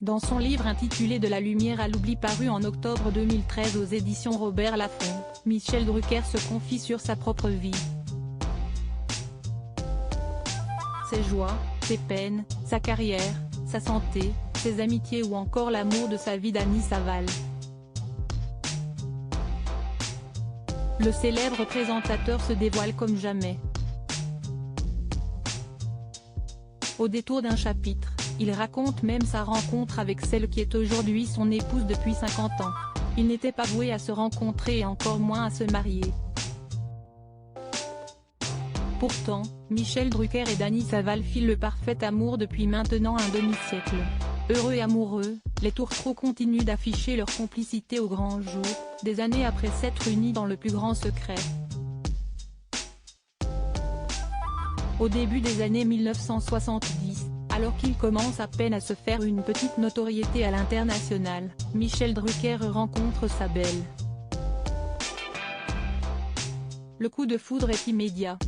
Dans son livre intitulé De la lumière à l'oubli paru en octobre 2013 aux éditions Robert Laffont, Michel Drucker se confie sur sa propre vie. Ses joies, ses peines, sa carrière, sa santé, ses amitiés ou encore l'amour de sa vie d'Annie Saval. Le célèbre présentateur se dévoile comme jamais. Au détour d'un chapitre, il raconte même sa rencontre avec celle qui est aujourd'hui son épouse depuis 50 ans. Ils n'étaient pas voués à se rencontrer et encore moins à se marier. Pourtant, Michel Drucker et Dany Saval filent le parfait amour depuis maintenant un demi-siècle. Heureux et amoureux, les tourtereaux continuent d'afficher leur complicité au grand jour, des années après s'être unis dans le plus grand secret. Au début des années 1970, alors qu'il commence à peine à se faire une petite notoriété à l'international, Michel Drucker rencontre sa belle. Le coup de foudre est immédiat.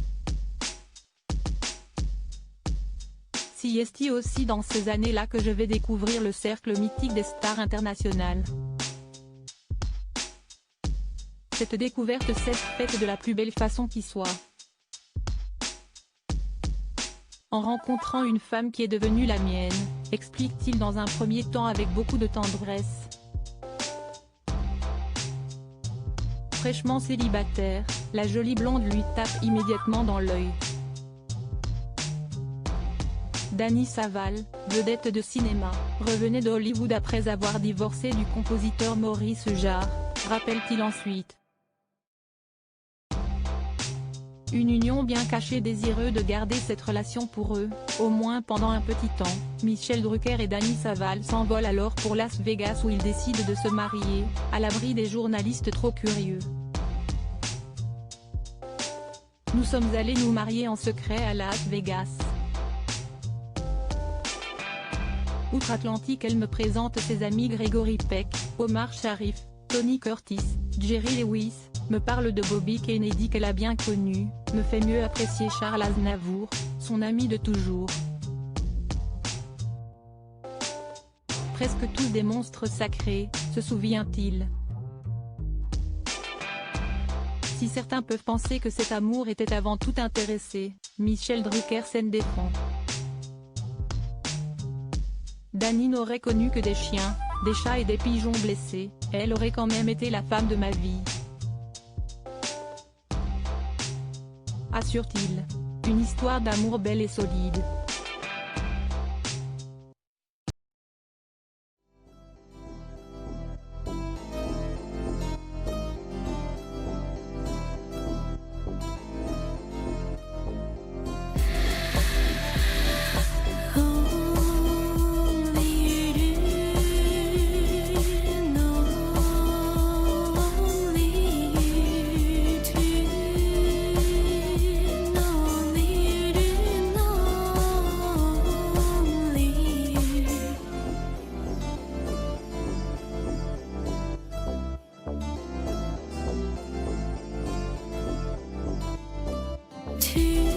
Si est aussi dans ces années-là que je vais découvrir le cercle mythique des stars internationales. Cette découverte s'est faite de la plus belle façon qui soit. En rencontrant une femme qui est devenue la mienne, explique-t-il dans un premier temps avec beaucoup de tendresse. Fraîchement célibataire, la jolie blonde lui tape immédiatement dans l'œil. Dany Saval, vedette de cinéma, revenait de Hollywood après avoir divorcé du compositeur Maurice Jarre, rappelle-t-il ensuite. Une union bien cachée, désireux de garder cette relation pour eux, au moins pendant un petit temps. Michel Drucker et Dany Saval s'envolent alors pour Las Vegas où ils décident de se marier, à l'abri des journalistes trop curieux. Nous sommes allés nous marier en secret à Las Vegas. Outre-Atlantique, elle me présente ses amis Gregory Peck, Omar Sharif, Tony Curtis, Jerry Lewis, me parle de Bobby Kennedy qu'elle a bien connu, me fait mieux apprécier Charles Aznavour, son ami de toujours. Presque tous des monstres sacrés, se souvient-il. Si certains peuvent penser que cet amour était avant tout intéressé, Michel Drucker s'en défend. Dany n'aurait connu que des chiens, des chats et des pigeons blessés, elle aurait quand même été la femme de ma vie. Assure-t-il. Une histoire d'amour belle et solide. To